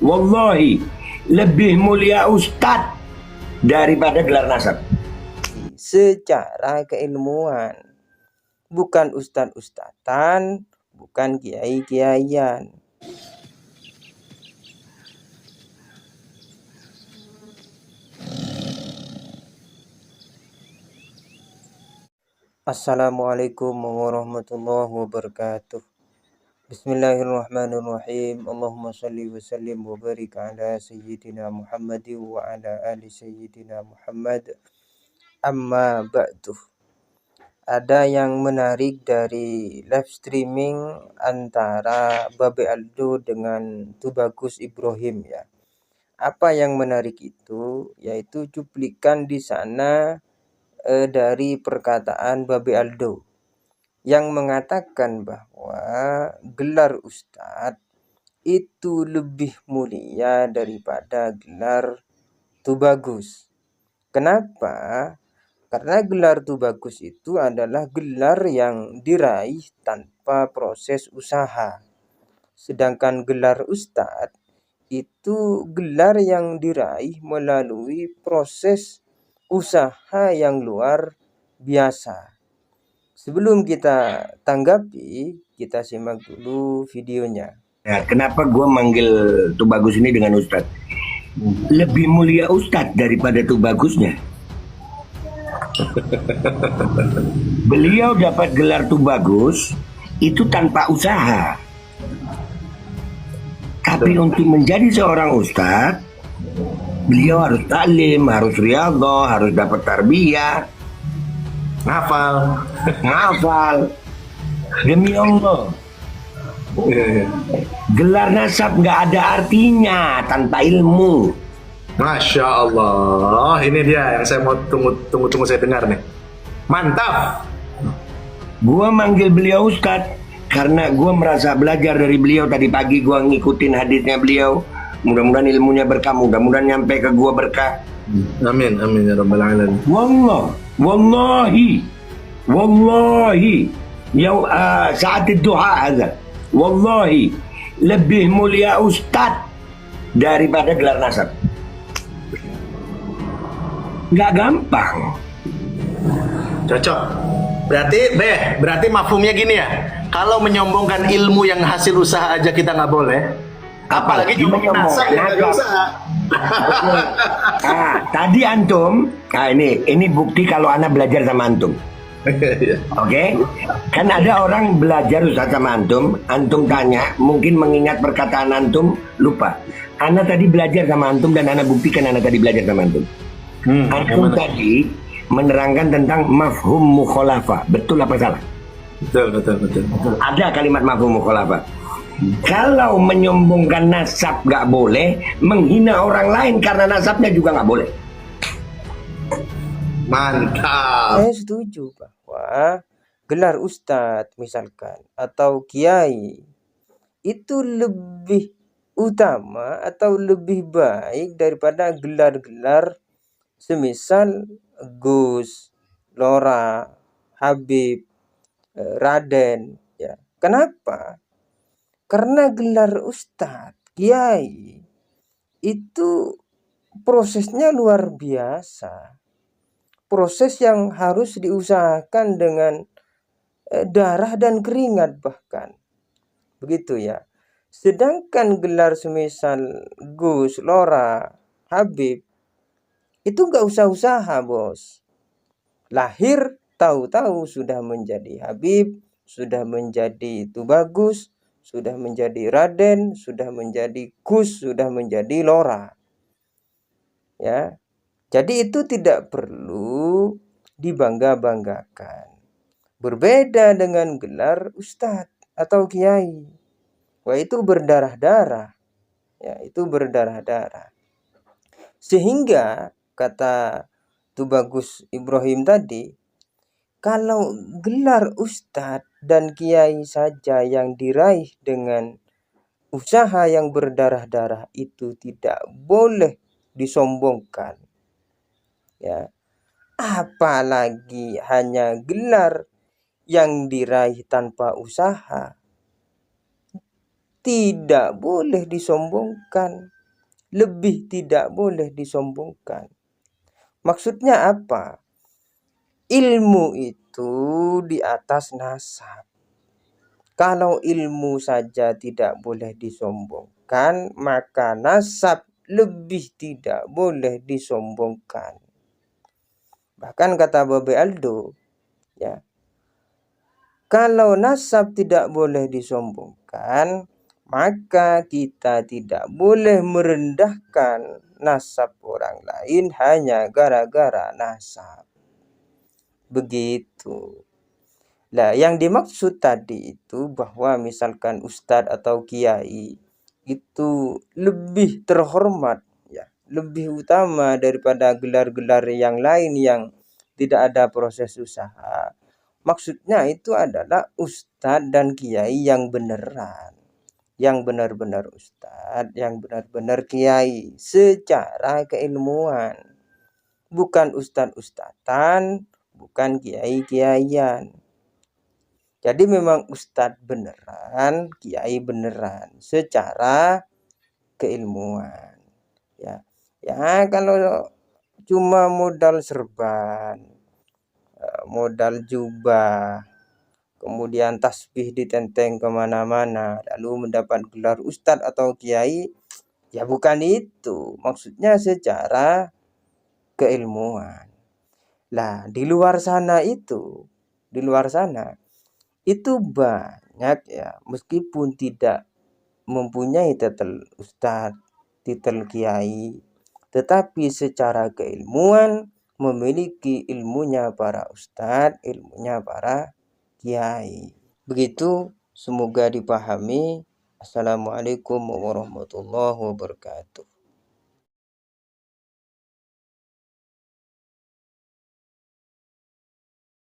Wallahi, lebih mulia ustadz daripada gelar nasab. Secara keilmuan, bukan ustadz-ustadzan, bukan kiai-kiaian. Assalamualaikum warahmatullahi wabarakatuh. Bismillahirrahmanirrahim. Allahumma salli wa sallim wa barik ala sayyidina Muhammad wa ala ali sayyidina Muhammad. Amma ba'du. Ada yang menarik dari live streaming antara Babe Aldo dengan Tubagus Ibrahim ya. Apa yang menarik itu yaitu cuplikan di sana dari perkataan Babe Aldo yang mengatakan bahwa gelar ustadz itu lebih mulia daripada gelar Tubagus. Kenapa? Karena gelar Tubagus itu adalah gelar yang diraih tanpa proses usaha. Sedangkan gelar ustadz itu gelar yang diraih melalui proses usaha yang luar biasa. Sebelum kita tanggapi, kita simak dulu videonya. Ya, kenapa gue manggil Tubagus ini dengan ustadz? Lebih mulia ustadz daripada Tubagusnya. Beliau dapat gelar Tubagus itu tanpa usaha. Tapi untuk menjadi seorang ustadz, beliau harus taklim, harus riyadhah, harus dapat tarbiyah, ngafal. Demi Allah, gelar nasab nggak ada artinya tanpa ilmu. Masya Allah, ini dia yang saya mau tunggu saya dengar nih. Mantap. Gua manggil beliau ustadz karena gua merasa belajar dari beliau. Tadi pagi gua ngikutin hadisnya beliau. Mudah-mudahan ilmunya berkah, mudah-mudahan nyampe ke gua berkah. Amin, amin ya rabbal alamin. Wallahi saat duha ada. Wallahi lebih mulia ustadz daripada gelar nasab. Nggak gampang. Cocok. Berarti mafhumnya gini ya. Kalau menyombongkan ilmu yang hasil usaha aja kita nggak boleh. Apalagi cuma nasab yang nggak usaha. Tadi antum, ini bukti kalau anak belajar sama antum. Oke? Kan ada orang belajar Ustaz sama antum tanya, mungkin mengingat perkataan antum, lupa. Anak tadi belajar sama antum dan anak buktikan anak tadi belajar sama antum. Antum tadi menerangkan tentang mafhum mukhalafah. Betul apa salah? Betul. Ada kalimat mafhum mukhalafah. Kalau menyombongkan nasab nggak boleh, menghina orang lain karena nasabnya juga nggak boleh. Mantap. Saya setuju bahwa gelar ustadz misalkan atau kiai itu lebih utama atau lebih baik daripada gelar-gelar semisal Gus, Lora, Habib, Raden ya. Kenapa? Karena gelar ustadz, kiai itu prosesnya luar biasa. Proses yang harus diusahakan dengan darah dan keringat bahkan. Begitu ya. Sedangkan gelar semisal Gus, Lora, Habib itu nggak usah usaha bos. Lahir tahu-tahu sudah menjadi Habib, sudah menjadi Tubagus, sudah menjadi Raden, sudah menjadi Gus, sudah menjadi Lora. Ya. Jadi itu tidak perlu dibangga-banggakan. Berbeda dengan gelar ustadz atau kiai. Wah itu berdarah-darah. Ya, itu berdarah-darah. Sehingga kata Tubagus Ibrahim tadi, kalau gelar ustadz dan kiai saja yang diraih dengan usaha yang berdarah-darah itu tidak boleh disombongkan. Ya, apalagi hanya gelar yang diraih tanpa usaha tidak boleh disombongkan. lebih tidak boleh disombongkan. Maksudnya apa? Ilmu itu di atas nasab. Kalau ilmu saja tidak boleh disombongkan, maka nasab lebih tidak boleh disombongkan. Bahkan kata Babe Aldo, ya, kalau nasab tidak boleh disombongkan, maka kita tidak boleh merendahkan nasab orang lain hanya gara-gara nasab. Begitu. Nah, yang dimaksud tadi itu bahwa misalkan ustadz atau kiai itu lebih terhormat, ya, lebih utama daripada gelar-gelar yang lain yang tidak ada proses usaha. Maksudnya itu adalah ustadz dan kiai yang beneran, yang benar-benar ustadz, yang benar-benar kiai secara keilmuan, bukan ustadz-ustadzan, bukan kiai-kiaian. Jadi memang ustadz beneran, kiai beneran secara keilmuan. Ya, ya kalau cuma modal serban, modal jubah, kemudian tasbih ditenteng kemana-mana, lalu mendapat gelar ustadz atau kiai, ya bukan itu. Maksudnya secara keilmuan. Lah, di luar sana itu banyak, ya, meskipun tidak mempunyai titel ustadz, titel kiai, tetapi secara keilmuan memiliki ilmunya para ustadz, ilmunya para kiai. Begitu, semoga dipahami. Assalamualaikum warahmatullahi wabarakatuh.